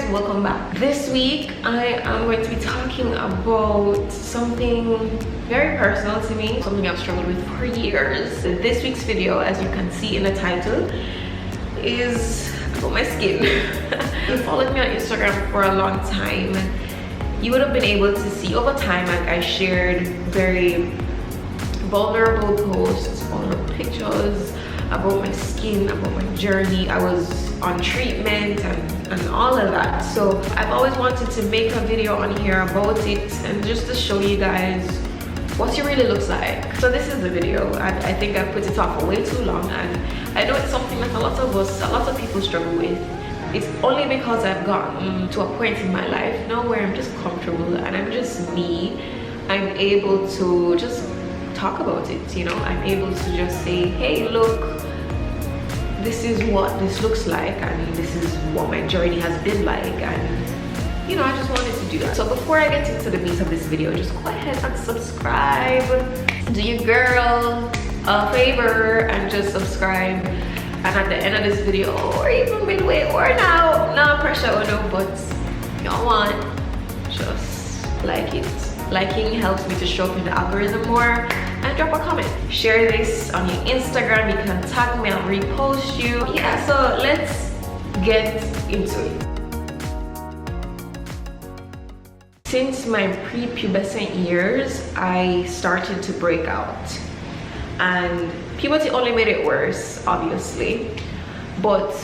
guys, welcome back. This week I am going to be talking about something very personal to me, something I've struggled with for years. This week's video, as you can see in the title, is about my skin. If you followed me on Instagram for a long time, you would have been able to see over time, like, I shared very vulnerable posts, vulnerable pictures about my skin, about my journey. I was on treatment and all of that. So I've always wanted to make a video on here about it and just to show you guys what it really looks like. So this is the video. I think I put it off for way too long, and I know it's something that a lot of people struggle with. It's only because I've gotten to a point in my life now where I'm just comfortable and I'm just me. I'm able to just talk about it, you know. I'm able to just say, hey, look, this is what this looks like, and this is what my journey has been like, and you know, I just wanted to do that. So before I get into the meat of this video, just go ahead and subscribe. Do your girl a favor and just subscribe. And at the end of this video, or even midway or now, no pressure or no buts, y'all want, just like it. Liking helps me to show up in the algorithm more, and drop a comment. Share this on your Instagram. You can tag me and repost you. Yeah, so let's get into it. Since my prepubescent years, I started to break out, and puberty only made it worse, obviously. But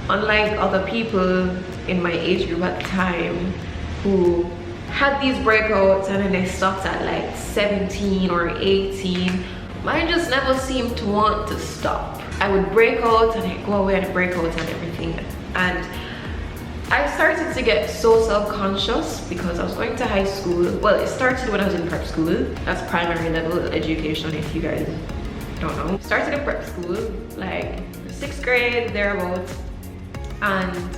unlike other people in my age group at the time who had these breakouts and then they stopped at like 17 or 18, mine just never seemed to want to stop. I would break out and I'd go away and break out and everything. And I started to get so self-conscious because I was going to high school. Well, it started when I was in prep school. That's primary level education, if you guys don't know. Started in prep school, like 6th grade, thereabouts. And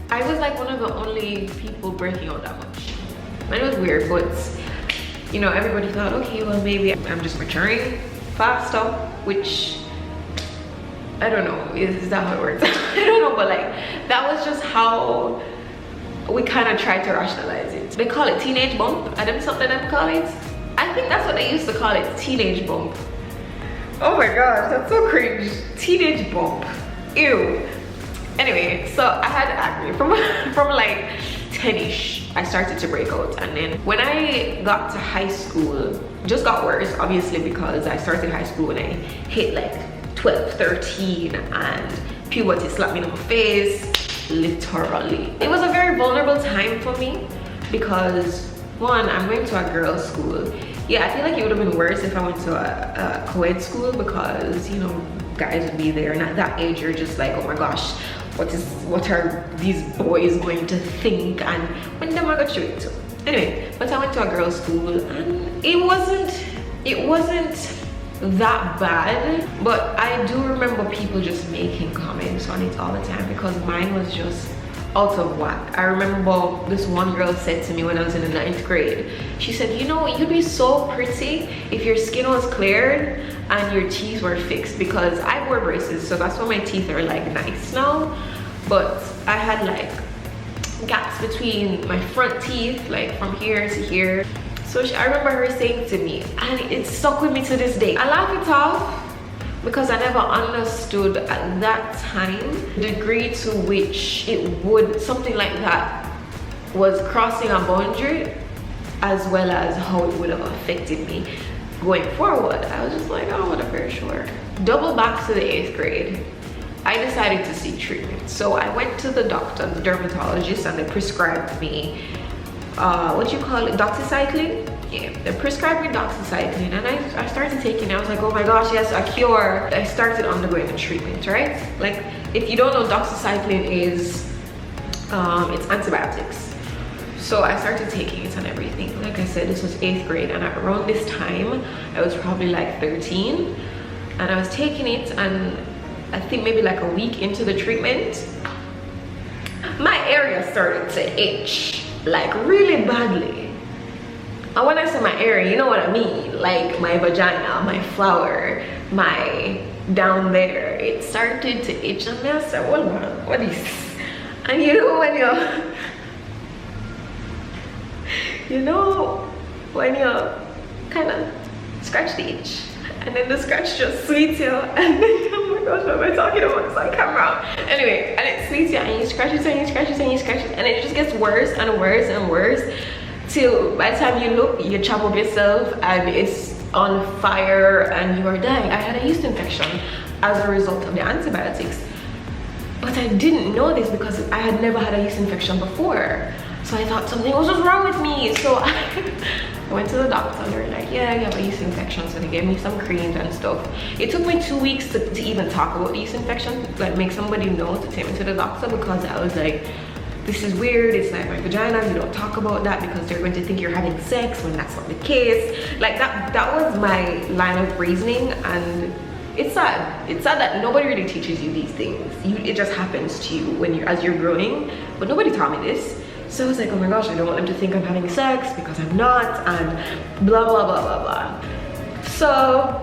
I was like one of the only people breaking out that much. And it was weird, but you know, everybody thought, okay, well, maybe I'm just maturing faster, which I don't know, is that how it works? I don't know, but like, that was just how we kind of tried to rationalize it. They call it teenage bump. I don't know something they call it. I think that's what they used to call it, teenage bump. Oh my gosh, that's so cringe. Teenage bump, ew. Anyway, so I had acne from like 10ish. I started to break out, and then when I got to high school, it just got worse, obviously, because I started high school when I hit like 12, 13, and puberty slapped me in my face, literally. It was a very vulnerable time for me because, one, I'm going to a girls' school. Yeah, I feel like it would have been worse if I went to a co-ed school because, you know, guys would be there, and at that age you're just like, oh my gosh, what are these boys going to think, and when them I got you into. Anyway, but I went to a girls' school and it wasn't that bad, but I do remember people just making comments on it all the time because mine was just out of whack. I remember this one girl said to me when I was in the 9th grade, she said, you know, you'd be so pretty if your skin was cleared and your teeth were fixed, because I wore braces, so that's why my teeth are like nice now, but I had like gaps between my front teeth, like from here to here. So I remember her saying to me, and it stuck with me to this day. I laugh it off because I never understood at that time the degree to which something like that was crossing a boundary, as well as how it would have affected me going forward. I was just like, oh, whatever, sure. Double back to the 8th grade, I decided to seek treatment. So I went to the doctor, the dermatologist, and they prescribed me what you call it, doxycycline. Yeah, they prescribed me doxycycline, and I started taking it. I was like, oh my gosh, yes, a cure. I started undergoing the treatment, right? Like, if you don't know, doxycycline is it's antibiotics. So I started taking it and everything. Like I said, this was 8th grade, and around this time I was probably like 13, and I was taking it, and I think maybe like a week into the treatment, my area started to itch like really badly. And when I say my area, you know what I mean, like my vagina, my flower, my down there, it started to itch, and I said, hold on, what is this? And you know when you're kind of scratch the itch, and then the scratch just sweets you, and then oh my gosh, what am I talking about? It's on camera. Anyway, and it sweets you, and you scratch it and you scratch it and you scratch it, and it just gets worse and worse and worse till by the time you look, you chop up yourself and it's on fire and you are dying. I had a yeast infection as a result of the antibiotics, but I didn't know this because I had never had a yeast infection before. So I thought something was just wrong with me. So I went to the doctor and they were like, yeah, you have a yeast infection. So they gave me some creams and stuff. It took me 2 weeks to even talk about the yeast infection, like make somebody know to take me to the doctor, because I was like, this is weird, it's like my vagina, you don't talk about that because they're going to think you're having sex when that's not the case. Like that was my line of reasoning, and it's sad that nobody really teaches you these things. It just happens to you as you're growing, but nobody taught me this. So I was like, oh my gosh, I don't want them to think I'm having sex because I'm not, and blah blah blah blah blah. So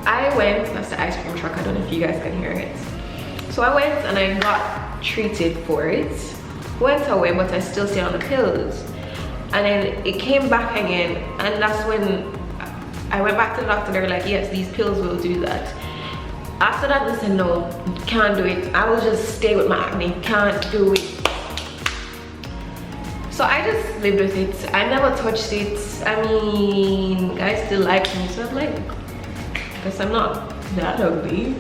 I went, that's the ice cream truck, I don't know if you guys can hear it. So I went and I got treated for it. Went away, but I still stay on the pills. And then it came back again, and that's when I went back to the doctor. They were like, yes, these pills will do that. After that, they said, no, can't do it. I will just stay with my acne, can't do it. So I just lived with it. I never touched it. I mean, guys still like me, so I'm like, guess I'm not that ugly.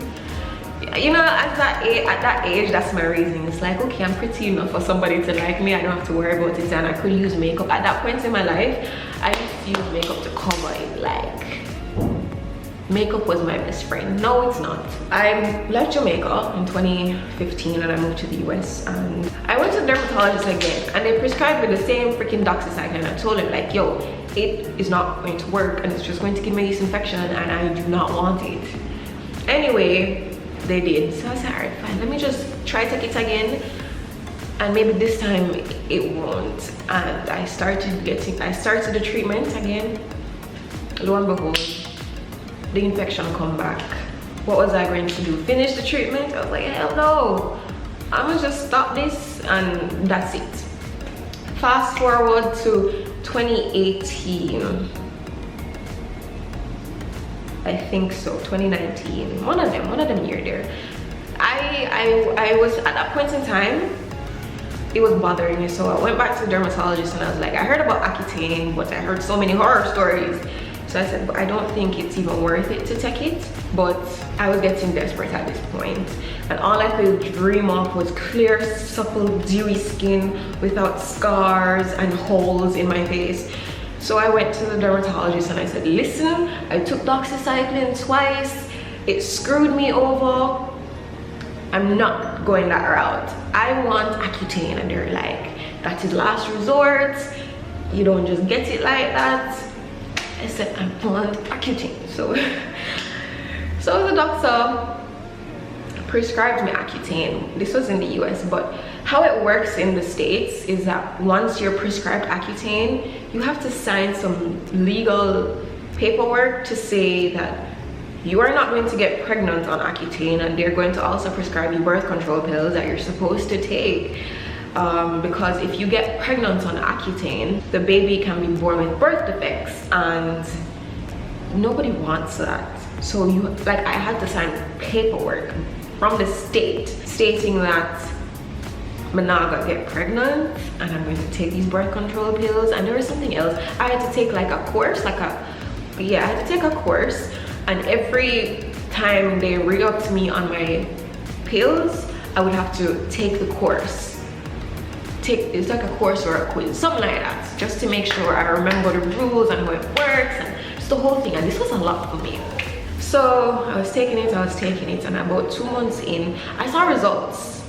You know, at that age, that's my reasoning. It's like, okay, I'm pretty enough for somebody to like me. I don't have to worry about it, and I could use makeup. At that point in my life, I used to use makeup to cover it. Like, makeup was my best friend. No, it's not. I left Jamaica in 2015 and I moved to the US, and I went to the dermatologist again, and they prescribed me the same freaking doxycycline. I told him like, yo, it is not going to work, and it's just going to give me yeast infection, and I do not want it. Anyway, they did. So I said, all right, fine, let me just try take it again, and maybe this time it won't. And I started the treatment again. Lo and behold, the infection come back. What was I going to do? Finish the treatment? I was like, hell no, I'm gonna just stop this, and that's it. Fast forward to 2018, I think so, 2019, one of them year there. I was at that point in time, it was bothering me, so I went back to the dermatologist and I was like, I heard about Accutane, but I heard so many horror stories. So I said, but I don't think it's even worth it to take it. But I was getting desperate at this point, and all I could dream of was clear, supple, dewy skin without scars and holes in my face. So I went to the dermatologist and I said, listen, I took doxycycline twice, it screwed me over, I'm not going that route. I want Accutane. And they're like, that is last resort, you don't just get it like that. I said, I want Accutane. So the doctor prescribed me Accutane. This was in the US, but how it works in the States is that once you're prescribed Accutane, you have to sign some legal paperwork to say that you are not going to get pregnant on Accutane, and they're going to also prescribe you birth control pills that you're supposed to take. Because if you get pregnant on Accutane, the baby can be born with birth defects, and nobody wants that. So I had to sign paperwork from the state stating that I'm not gonna get pregnant and I'm going to take these birth control pills. And there was something else. I had to take like a course, I had to take a course, and every time they re-upped me on my pills, I would have to take the course. It's like a course or a quiz, something like that, just to make sure I remember the rules and how it works and just the whole thing. And this was a lot for me. So I was taking it, and about 2 months in, I saw results.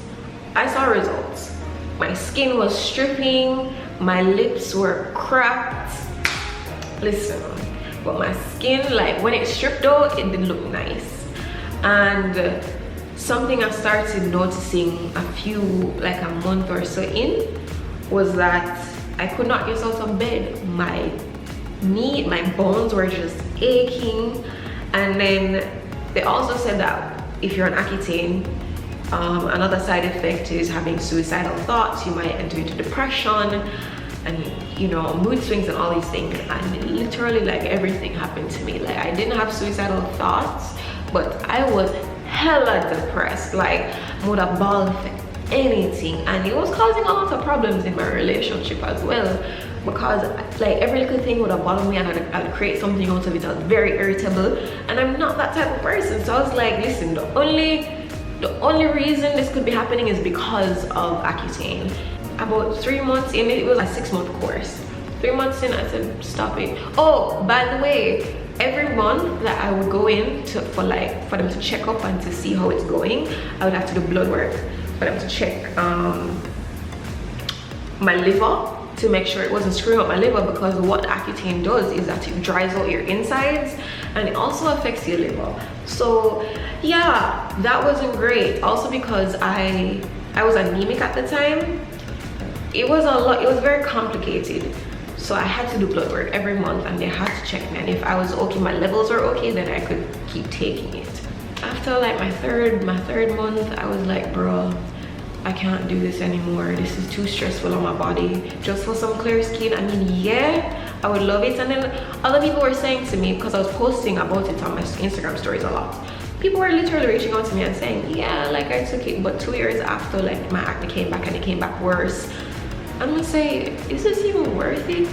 My skin was stripping, my lips were cracked. Listen, but my skin, like when it stripped though, it did look nice. And something I started noticing like a month or so in, was that I could not get out of bed. My bones were just aching. And then they also said that if you're on Accutane, Another side effect is having suicidal thoughts. You might enter into depression and, you know, mood swings and all these things. And literally, like, everything happened to me. Like, I didn't have suicidal thoughts, but I was hella depressed. Like, I would have bawled for anything, and it was causing a lot of problems in my relationship as well, because like every little thing would have bothered me and I'd create something out of it. I was very irritable, and I'm not that type of person. So I was like, listen, the only reason this could be happening is because of Accutane. About 3 months in, it was a 6-month course. 3 months in, I said, stop it. Oh, by the way, every month that I would go in for them to check up and to see how it's going, I would have to do blood work for them to check my liver, to make sure it wasn't screwing up my liver, because what Accutane does is that it dries out your insides and it also affects your liver. So yeah, that wasn't great. Also because I was anemic at the time. It was a lot, it was very complicated. So I had to do blood work every month, and they had to check me, and if I was okay, my levels were okay, then I could keep taking it. After like my third month, I was like, bro, I can't do this anymore. This is too stressful on my body. Just for some clear skin, I mean, yeah, I would love it. And then other people were saying to me, because I was posting about it on my Instagram stories a lot, people were literally reaching out to me and saying, yeah, like I took it, but 2 years after, like my acne came back, and it came back worse. I'm gonna say, is this even worth it?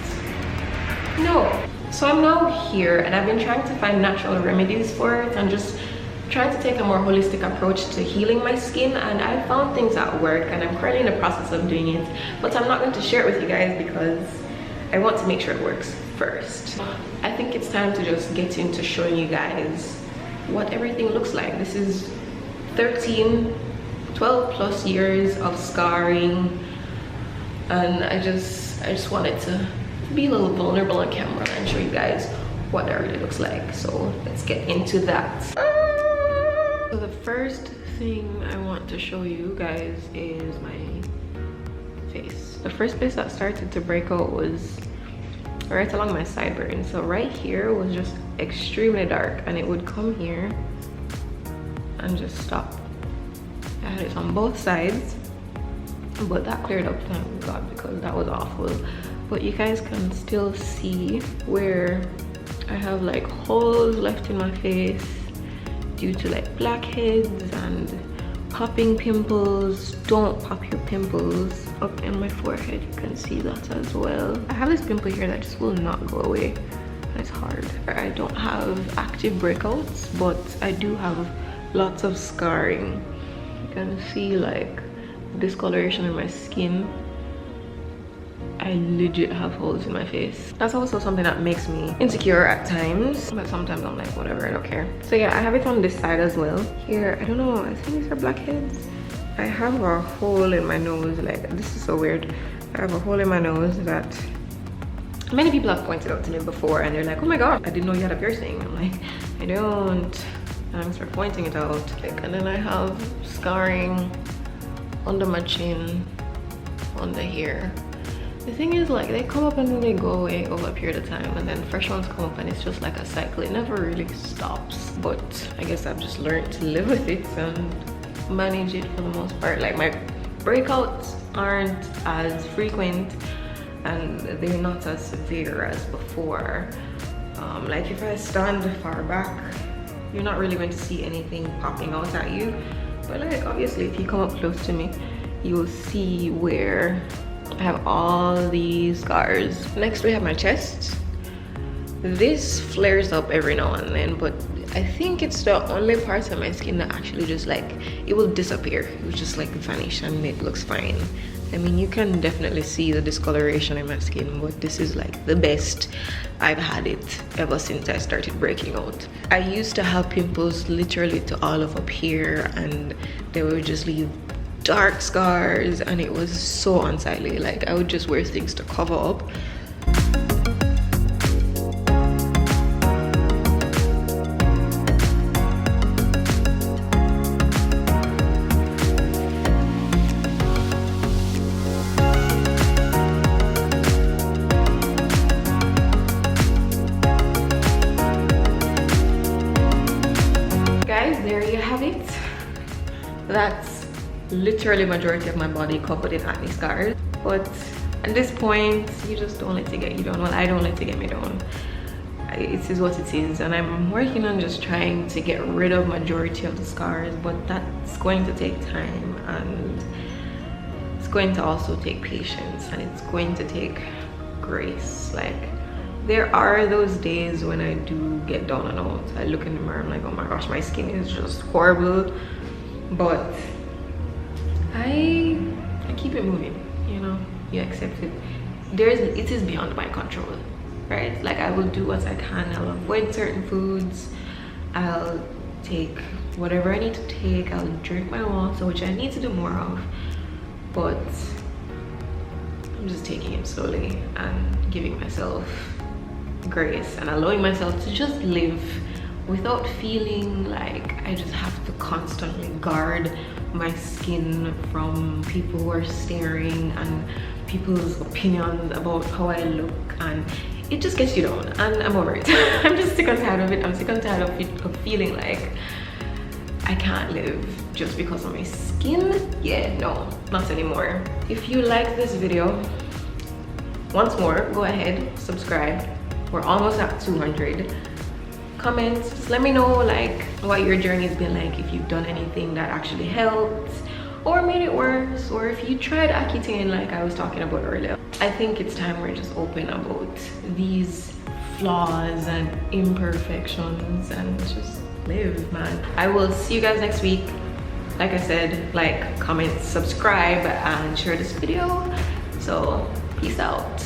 No. So I'm now here, and I've been trying to find natural remedies for it, and just trying to take a more holistic approach to healing my skin, and I found things that work, and I'm currently in the process of doing it, but I'm not going to share it with you guys because I want to make sure it works first. I think it's time to just get into showing you guys what everything looks like. This is 12 plus years of scarring, and I just wanted to be a little vulnerable on camera and show you guys what that really looks like. So let's get into that. So the first thing I want to show you guys is my face. The first place that started to break out was right along my sideburn. So right here was just extremely dark, and it would come here and just stop. I had it on both sides, but that cleared up, thank God, because that was awful. But you guys can still see where I have like holes left in my face due to like blackheads and popping pimples. Don't pop your pimples. Up in my forehead, you can see that as well. I have this pimple here that just will not go away, and it's hard. I don't have active breakouts, but I do have lots of scarring. You can see like discoloration in my skin. I legit have holes in my face. That's also something that makes me insecure at times, but sometimes I'm like, whatever, I don't care. So yeah, I have it on this side as well. Here, I don't know, I think these are blackheads. I have a hole in my nose, like, this is so weird. I have a hole in my nose that many people have pointed out to me before, and they're like, oh my god, I didn't know you had a piercing. I'm like, I don't. And I'm start pointing it out. Like, and then I have scarring under my chin, under here. The thing is, like, they come up and then they go away over a period of time, and then fresh ones come up, and it's just like a cycle. It never really stops. But I guess I've just learned to live with it and manage it for the most part. Like, my breakouts aren't as frequent, and they're not as severe as before. Like, if I stand far back, you're not really going to see anything popping out at you. But like, obviously, if you come up close to me, you'll see where I have all these scars. Next, we have my chest. This flares up every now and then, but I think it's the only part of my skin that actually just like, it will disappear. It will just like vanish and it looks fine. I mean, you can definitely see the discoloration in my skin, but this is like the best I've had it ever since I started breaking out. I used to have pimples literally to all of up here, and they would just leave dark scars, and it was so unsightly. Like, I would just wear things to cover up. Guys, there you have it. That's literally majority of my body covered in acne scars. But at this point, you just don't let it get you down. Well, I don't let it get me down. It is what it is, and I'm working on just trying to get rid of majority of the scars, but that's going to take time, and it's going to also take patience, and it's going to take grace. Like, there are those days when I do get down and out. I look in the mirror, I'm like, oh my gosh, my skin is just horrible, but I keep it moving, you know. You accept it. It is beyond my control, right? Like, I will do what I can. I'll avoid certain foods, I'll take whatever I need to take, I'll drink my water, which I need to do more of, but I'm just taking it slowly and giving myself grace and allowing myself to just live without feeling like I just have to constantly guard my skin from people who are staring and people's opinions about how I look, and it just gets you down, and I'm over it. I'm just sick and tired of it. I'm sick and tired of feeling like I can't live just because of my skin. Yeah, no, not anymore. If you like this video, once more, go ahead, subscribe. We're almost at 200. Comments, just let me know like what your journey has been like, if you've done anything that actually helped or made it worse, or if you tried Accutane like I was talking about earlier. I think it's time we're just open about these flaws and imperfections and just live, man. I will see you guys next week. Like I said, like, comment, subscribe, and share this video. So peace out.